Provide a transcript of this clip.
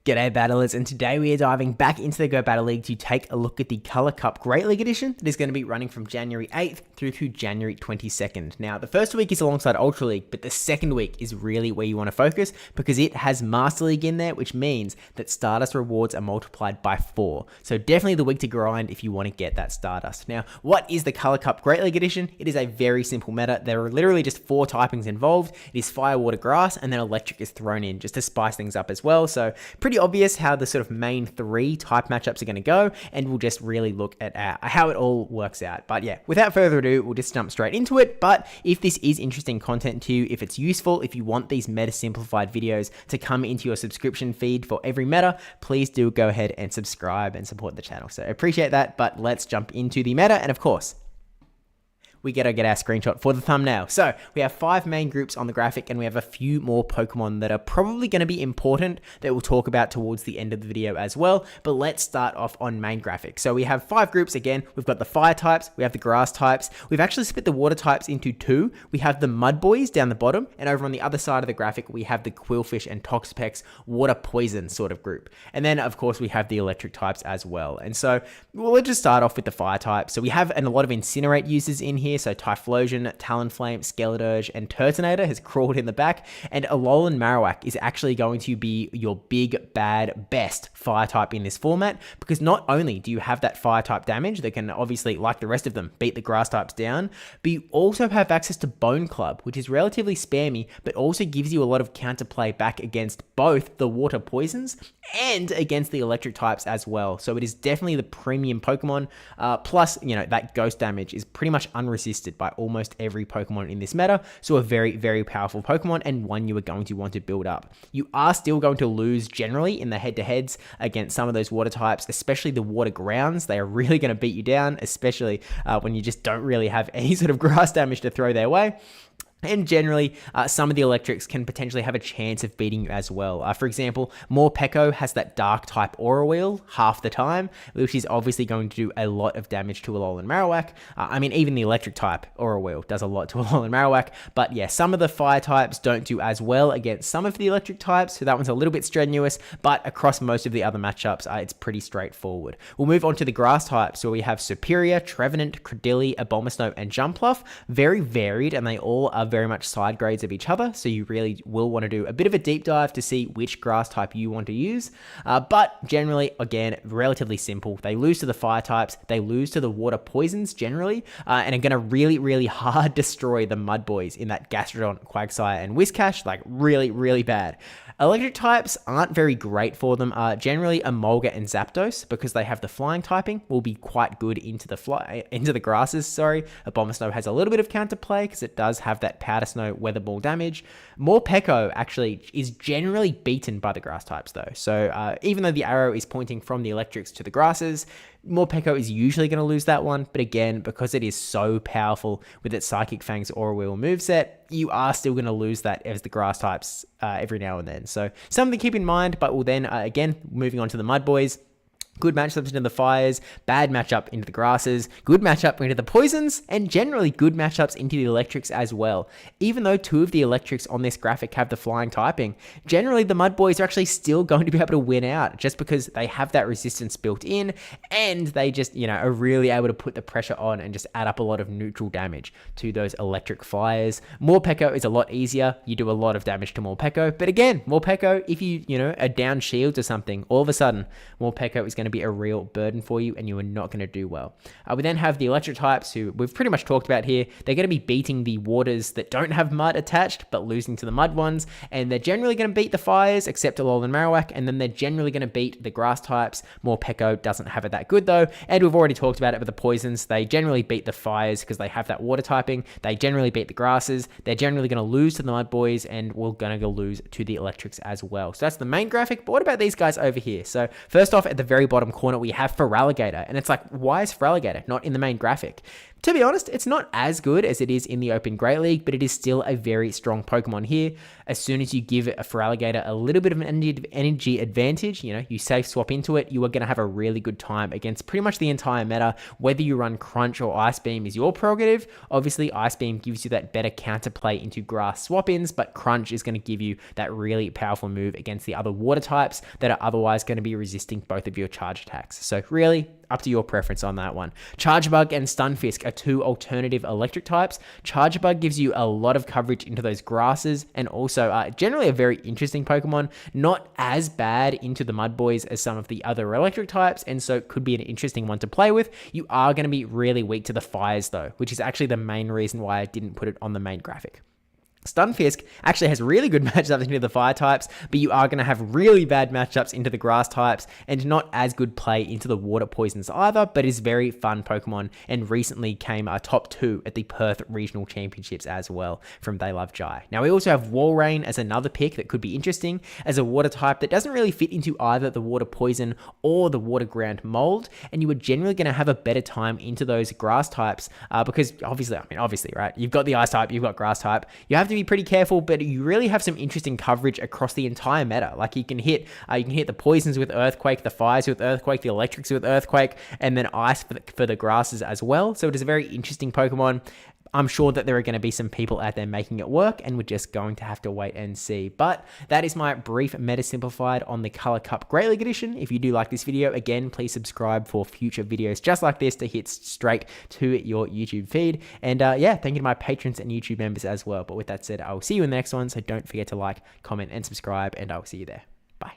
G'day battlers, and today we are diving back into the Go Battle League to take a look at the Color Cup Great League Edition that is going to be running from January 8th through to January 22nd. Now, the first week is alongside Ultra League, but the second week is really where you want to focus because it has Master League in there, which means that Stardust rewards are multiplied by 4. So definitely the week to grind if you want to get that Stardust. Now, what is the Color Cup Great League Edition? It is a very simple meta. There are literally just 4 typings involved. It is Fire, Water, Grass, and then Electric is thrown in just to spice things up as well. So pretty obvious how the sort of main 3 type matchups are going to go, and we'll just really look at how it all works out. But yeah, without further ado, we'll just jump straight into it. But if this is interesting content to you, if it's useful, if you want these meta simplified videos to come into your subscription feed for every meta, please do go ahead and subscribe and support the channel. So I appreciate that, but let's jump into the meta. And of course, we gotta get our screenshot for the thumbnail. So we have 5 main groups on the graphic, and we have a few more Pokemon that are probably going to be important that we'll talk about towards the end of the video as well. But let's start off on main graphic. So we have 5 groups again. We've got the fire types, we have the grass types, we've actually split the water types into 2. We have the mud boys down the bottom, and over on the other side of the graphic we have the Quillfish and Toxapex water poison sort of group. And then of course we have the electric types as well. And so we'll just start off with the fire type. So we have a lot of Incinerate users in here. So Typhlosion, Talonflame, Skeleturge, and Turtonator has crawled in the back, and Alolan Marowak is actually going to be your big, bad, best fire type in this format, because not only do you have that fire type damage that can obviously, like the rest of them, beat the grass types down, but you also have access to Bone Club, which is relatively spammy, but also gives you a lot of counterplay back against both the water poisons and against the electric types as well. So it is definitely the premium Pokemon, plus, you know, that ghost damage is pretty much unresisted by almost every Pokemon in this meta, so a very, very powerful Pokemon, and one you are going to want to build up. You are still going to lose generally in the head-to-heads against some of those water types, especially the water grounds. They are really going to beat you down, especially when you just don't really have any sort of grass damage to throw their way. And generally, some of the electrics can potentially have a chance of beating you as well. For example, Morpeko has that dark type Aura Wheel half the time, which is obviously going to do a lot of damage to Alolan Marowak. I mean, even the electric type Aura Wheel does a lot to Alolan Marowak. But yeah, some of the fire types don't do as well against some of the electric types, so that one's a little bit strenuous. But across most of the other matchups, it's pretty straightforward. We'll move on to the grass types. So we have Superior, Trevenant, Credilli, Abomasnow, and Jumpluff. Very varied, and they all are very much side grades of each other, so you really will want to do a bit of a deep dive to see which grass type you want to use. But generally, again, relatively simple. They lose to the fire types, they lose to the water poisons generally, and are going to really hard destroy the mud boys in that Gastrodon, Quagsire, and Whiscash, like really bad. Electric types aren't very great for them. Generally, Emolga and Zapdos, because they have the flying typing, will be quite good into the grasses. Sorry, Abomasnow has a little bit of counterplay because it does have that Powder Snow Weather Ball damage. Morpeko actually is generally beaten by the grass types though. So even though the arrow is pointing from the electrics to the grasses, Morpeko is usually going to lose that one, but again, because it is so powerful with its Psychic Fangs Aura Wheel moveset, you are still going to lose that as the grass types every now and then. So something to keep in mind, but we'll then, again, moving on to the Mud Boys. Good matchups into the fires, bad matchup into the grasses, good matchup into the poisons, and generally good matchups into the electrics as well. Even though 2 of the electrics on this graphic have the flying typing, generally the Mud Boys are actually still going to be able to win out just because they have that resistance built in, and they just, you know, are really able to put the pressure on and just add up a lot of neutral damage to those electric fires. Morpeko is a lot easier. You do a lot of damage to Morpeko, but again, Morpeko, if you know, are down shields or something, all of a sudden, Morpeko is going to be a real burden for you, and you are not going to do well. We then have the electric types, who we've pretty much talked about here. They're going to be beating the waters that don't have mud attached, but losing to the mud ones, and they're generally going to beat the fires, except Alolan Marowak, and then they're generally going to beat the grass types. Morpeko doesn't have it that good though, and we've already talked about it with the poisons. They generally beat the fires because they have that water typing. They generally beat the grasses. They're generally going to lose to the mud boys, and we're going to lose to the electrics as well. So that's the main graphic, but what about these guys over here? So first off, at the very bottom corner, we have Feraligatr, and it's like, why is Feraligatr not in the main graphic? To be honest, it's not as good as it is in the Open Great League, but it is still a very strong Pokemon here. As soon as you give it a Feraligatr a little bit of an energy advantage, you safe swap into it, you are going to have a really good time against pretty much the entire meta. Whether you run Crunch or Ice Beam is your prerogative. Obviously, Ice Beam gives you that better counterplay into Grass swap-ins, but Crunch is going to give you that really powerful move against the other water types that are otherwise going to be resisting both of your charge attacks. So really, up to your preference on that one. Chargebug and Stunfisk are two alternative electric types. Chargebug gives you a lot of coverage into those grasses and also generally a very interesting Pokemon. Not as bad into the Mud Boys as some of the other electric types, and so it could be an interesting one to play with. You are going to be really weak to the fires though, which is actually the main reason why I didn't put it on the main graphic. Stunfisk actually has really good matchups into the fire types, but you are going to have really bad matchups into the grass types and not as good play into the water poisons either, but is very fun Pokemon and recently came top 2 at the Perth Regional Championships as well from They Love Jai. Now we also have Walrein as another pick that could be interesting as a water type that doesn't really fit into either the water poison or the water ground mold, and you are generally going to have a better time into those grass types because obviously, right? You've got the ice type, you've got grass type, you have to be pretty careful, but you really have some interesting coverage across the entire meta. Like you can hit the poisons with Earthquake, the fires with Earthquake, the electrics with Earthquake, and then ice for the grasses as well. So it is a very interesting Pokemon. I'm sure that there are going to be some people out there making it work, and we're just going to have to wait and see. But that is my brief meta simplified on the Color Cup Great League Edition. If you do like this video, again, please subscribe for future videos just like this to hit straight to your YouTube feed. And yeah, thank you to my patrons and YouTube members as well. But with that said, I will see you in the next one. So don't forget to like, comment, and subscribe, and I will see you there.